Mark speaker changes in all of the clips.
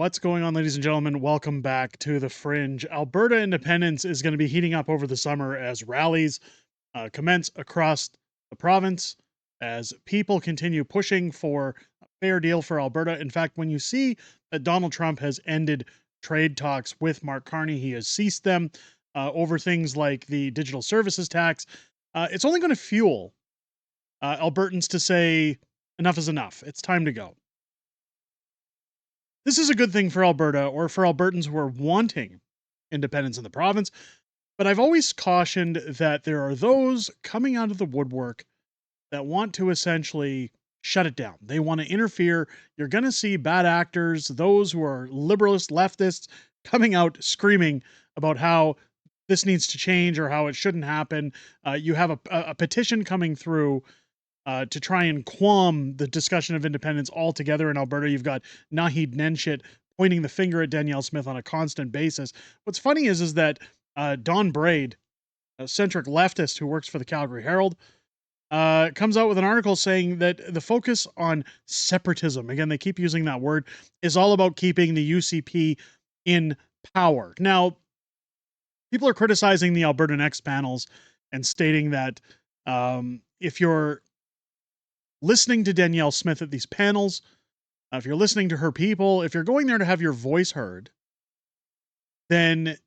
Speaker 1: What's going on, ladies and gentlemen? Welcome back to the Fringe. Alberta Independence is going to be heating up over the summer as rallies commence across the province, as people continue pushing for a fair deal for Alberta. In fact, when you see that Donald Trump has ended trade talks with Mark Carney, he has ceased them over things like the digital services tax, it's only going to fuel Albertans to say, enough is enough. It's time to go. This is a good thing for Alberta or for Albertans who are wanting independence in the province, but I've always cautioned that there are those coming out of the woodwork that want to essentially shut it down. They want to interfere. You're going to see bad actors, those who are liberalist leftists, coming out screaming about how this needs to change or how it shouldn't happen. You have a petition coming through to try and qualm the discussion of independence altogether in Alberta. You've got Naheed Nenshit pointing the finger at Danielle Smith on a constant basis. What's funny is that Don Braid, a centric leftist who works for the Calgary Herald, comes out with an article saying that the focus on separatism, again, they keep using that word, is all about keeping the UCP in power. Now, people are criticizing the Alberta Next panels and stating that if you're listening to Danielle Smith at these panels, if you're listening to her people, if you're going there to have your voice heard, then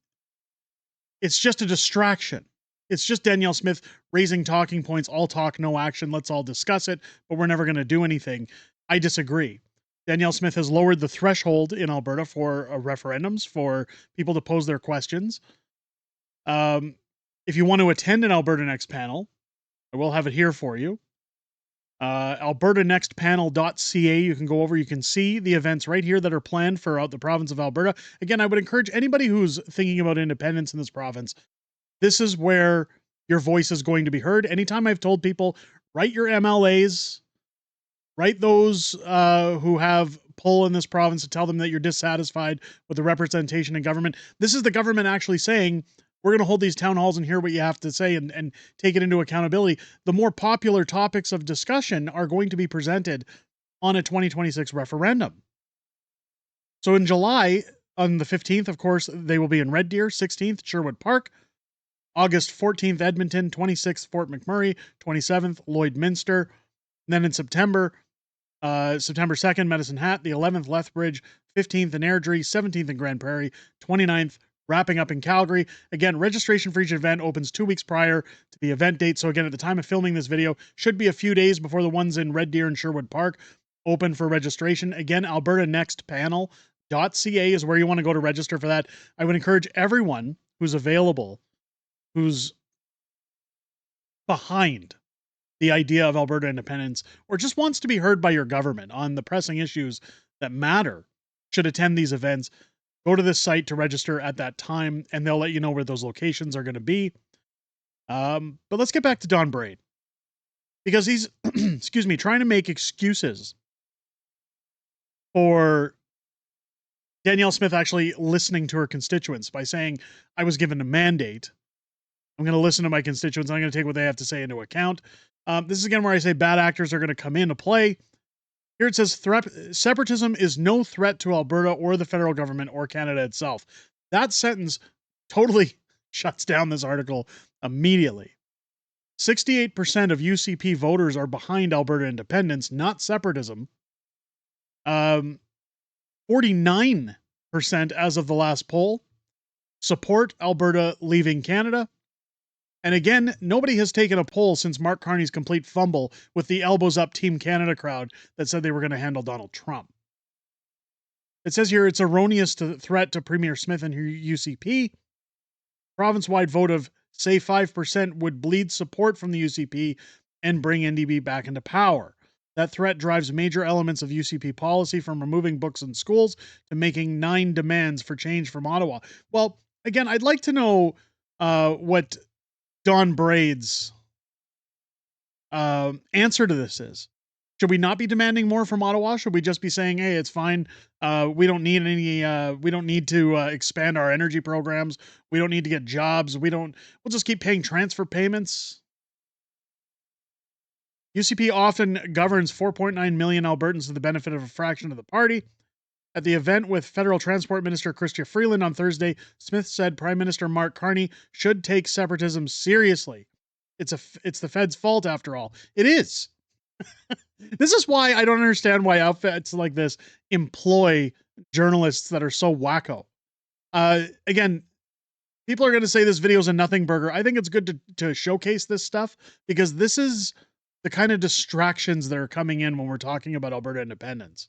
Speaker 1: it's just a distraction. It's just Danielle Smith raising talking points, all talk, no action. Let's all discuss it, but we're never going to do anything. I disagree. Danielle Smith has lowered the threshold in Alberta for referendums, for people to pose their questions. If you want to attend an Alberta Next panel, I will have it here for you. albertanextpanel.ca. You can go over, you can see the events right here that are planned throughout the province of Alberta. Again, I would encourage anybody who's thinking about independence in this province, this is where your voice is going to be heard. Anytime I've told people, write your MLAs, write those who have pull in this province to tell them that you're dissatisfied with the representation in government. This is the government actually saying, we're going to hold these town halls and hear what you have to say and take it into accountability. The more popular topics of discussion are going to be presented on a 2026 referendum. So in July, on the 15th, of course, they will be in Red Deer, 16th, Sherwood Park, August 14th, Edmonton, 26th, Fort McMurray, 27th, Lloydminster. And then in September 2nd, Medicine Hat, the 11th, Lethbridge, 15th in Airdrie, 17th in Grand Prairie, 29th, wrapping up in Calgary. Again, registration for each event opens 2 weeks prior to the event date. So again, at the time of filming this video, should be a few days before the ones in Red Deer and Sherwood Park open for registration. Again, albertanextpanel.ca is where you want to go to register for that. I would encourage everyone who's available, who's behind the idea of Alberta independence, or just wants to be heard by your government on the pressing issues that matter, should attend these events. Go to this site to register at that time, and they'll let you know where those locations are going to be. But let's get back to Don Braid, because he's, excuse me, trying to make excuses for Danielle Smith actually listening to her constituents by saying, I was given a mandate. I'm going to listen to my constituents. I'm going to take what they have to say into account. This is again where I say bad actors are going to come into play. Here it says, separatism is no threat to Alberta or the federal government or Canada itself. That sentence totally shuts down this article immediately. 68% of UCP voters are behind Alberta independence, not separatism. 49% as of the last poll support Alberta leaving Canada. And again, nobody has taken a poll since Mark Carney's complete fumble with the elbows up Team Canada crowd that said they were going to handle Donald Trump. It says here it's erroneous threat to Premier Smith and her UCP. Province-wide vote of, say, 5% would bleed support from the UCP and bring NDP back into power. That threat drives major elements of UCP policy, from removing books in schools to making 9 demands for change from Ottawa. Well, again, I'd like to know what Don Braid's answer to this is. Should we not be demanding more from Ottawa? Should we just be saying, hey, it's fine. We don't need we don't need to expand our energy programs. We don't need to get jobs. We'll just keep paying transfer payments. UCP often governs 4.9 million Albertans to the benefit of a fraction of the party. At the event with Federal Transport Minister Chrystia Freeland on Thursday, Smith said Prime Minister Mark Carney should take separatism seriously. It's the Fed's fault after all. It is. This is why I don't understand why outfits like this employ journalists that are so wacko. Again, people are going to say this video is a nothing burger. I think it's good to showcase this stuff because this is the kind of distractions that are coming in when we're talking about Alberta independence.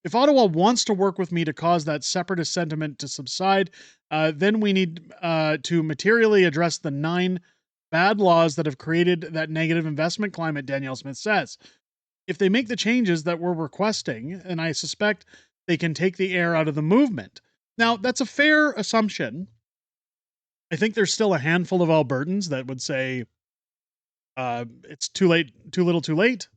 Speaker 1: If Ottawa wants to work with me to cause that separatist sentiment to subside, then we need to materially address the 9 bad laws that have created that negative investment climate, Danielle Smith says. If they make the changes that we're requesting, and I suspect they can take the air out of the movement. Now, that's a fair assumption. I think there's still a handful of Albertans that would say it's too late, too little, too late.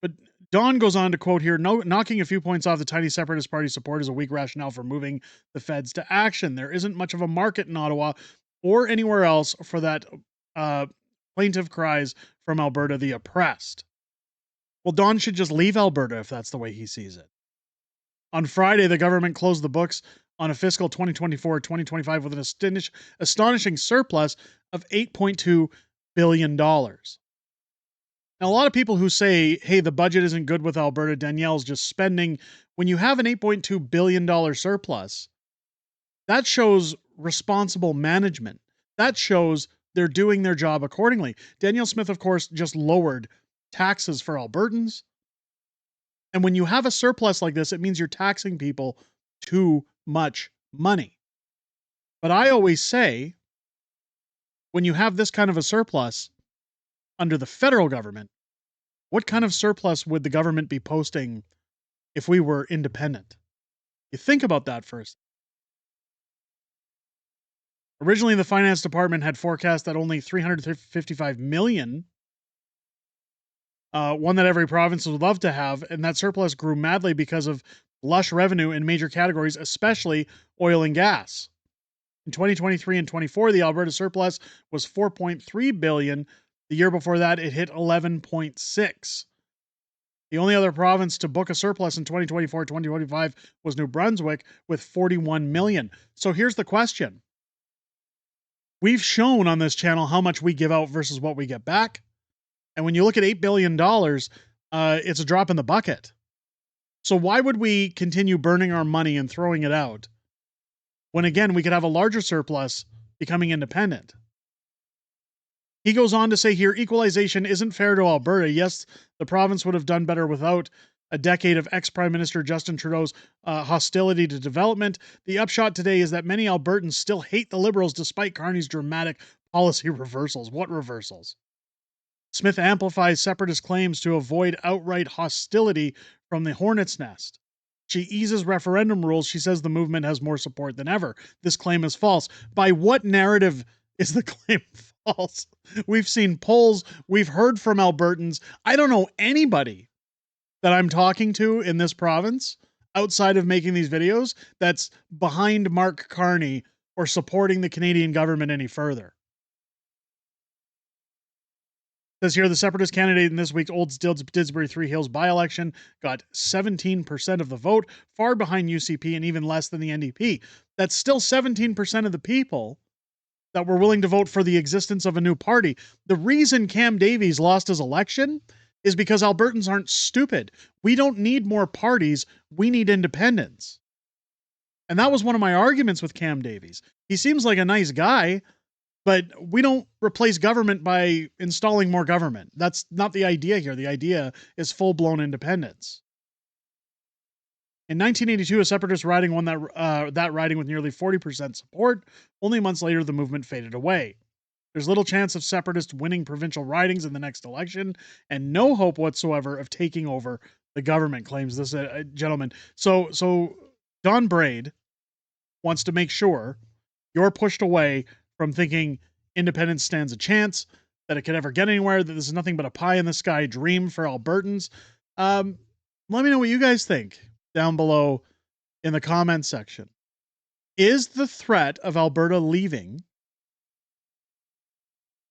Speaker 1: But Don goes on to quote here, knocking a few points off the tiny separatist party support is a weak rationale for moving the feds to action. There isn't much of a market in Ottawa or anywhere else for that plaintive cries from Alberta the oppressed. Well, Don should just leave Alberta if that's the way he sees it. On Friday, the government closed the books on a fiscal 2024-2025 with an astonishing surplus of $8.2 billion. Now, a lot of people who say, hey, the budget isn't good with Alberta, Danielle's just spending. When you have an $8.2 billion surplus, that shows responsible management. That shows they're doing their job accordingly. Danielle Smith, of course, just lowered taxes for Albertans. And when you have a surplus like this, it means you're taxing people too much money. But I always say, when you have this kind of a surplus under the federal government, what kind of surplus would the government be posting if we were independent? You think about that first. Originally, the finance department had forecast that only $355 million, one that every province would love to have, and that surplus grew madly because of lush revenue in major categories, especially oil and gas. In 2023 and 24, the Alberta surplus was $4.3 billion. The year before that, it hit $11.6. The only other province to book a surplus in 2024-2025 was New Brunswick with $41 million. So here's the question. We've shown on this channel how much we give out versus what we get back. And when you look at $8 billion, it's a drop in the bucket. So why would we continue burning our money and throwing it out when, again, we could have a larger surplus becoming independent? He goes on to say here, equalization isn't fair to Alberta. Yes, the province would have done better without a decade of ex-Prime Minister Justin Trudeau's hostility to development. The upshot today is that many Albertans still hate the Liberals despite Carney's dramatic policy reversals. What reversals? Smith amplifies separatist claims to avoid outright hostility from the hornet's nest. She eases referendum rules. She says the movement has more support than ever. This claim is false. By what narrative is the claim false? We've seen polls. We've heard from Albertans. I don't know anybody that I'm talking to in this province outside of making these videos that's behind Mark Carney or supporting the Canadian government any further. Says here, the separatist candidate in this week's Old Didsbury Three Hills by-election got 17% of the vote, far behind UCP and even less than the NDP. That's still 17% of the people that were willing to vote for the existence of a new party. The reason Cam Davies lost his election is because Albertans aren't stupid. We don't need more parties. We need independence. And that was one of my arguments with Cam Davies. He seems like a nice guy, but we don't replace government by installing more government. That's not the idea here. The idea is full-blown independence. In 1982, a separatist riding won that riding with nearly 40% support. Only months later, the movement faded away. There's little chance of separatists winning provincial ridings in the next election, and no hope whatsoever of taking over the government, claims this gentleman. So Don Braid wants to make sure you're pushed away from thinking independence stands a chance, that it could ever get anywhere, that this is nothing but a pie-in-the-sky dream for Albertans. Let me know what you guys think down below in the comments section. Is the threat of Alberta leaving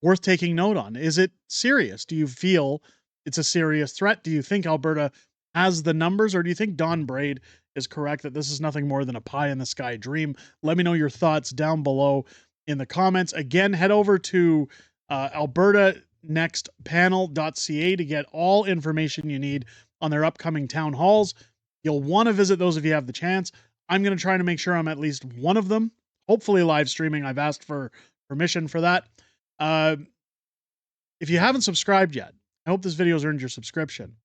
Speaker 1: worth taking note on? Is it serious? Do you feel it's a serious threat? Do you think Alberta has the numbers, or do you think Don Braid is correct that this is nothing more than a pie in the sky dream? Let me know your thoughts down below in the comments. Again, head over to albertanextpanel.ca to get all information you need on their upcoming town halls. You'll want to visit those if you have the chance. I'm going to try to make sure I'm at least one of them, hopefully live streaming. I've asked for permission for that. If you haven't subscribed yet, I hope this video has earned your subscription.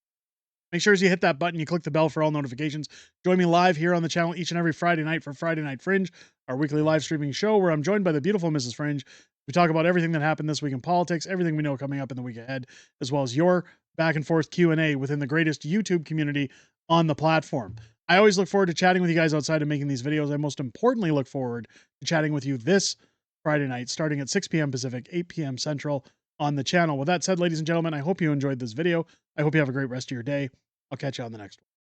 Speaker 1: Make sure as you hit that button, you click the bell for all notifications. Join me live here on the channel each and every Friday night for Friday Night Fringe, our weekly live streaming show where I'm joined by the beautiful Mrs. Fringe. We talk about everything that happened this week in politics, everything we know coming up in the week ahead, as well as your back and forth Q&A within the greatest YouTube community on the platform. I always look forward to chatting with you guys outside of making these videos. I most importantly look forward to chatting with you this Friday night, starting at 6 p.m. Pacific, 8 p.m. Central on the channel. With that said, ladies and gentlemen, I hope you enjoyed this video. I hope you have a great rest of your day. I'll catch you on the next one.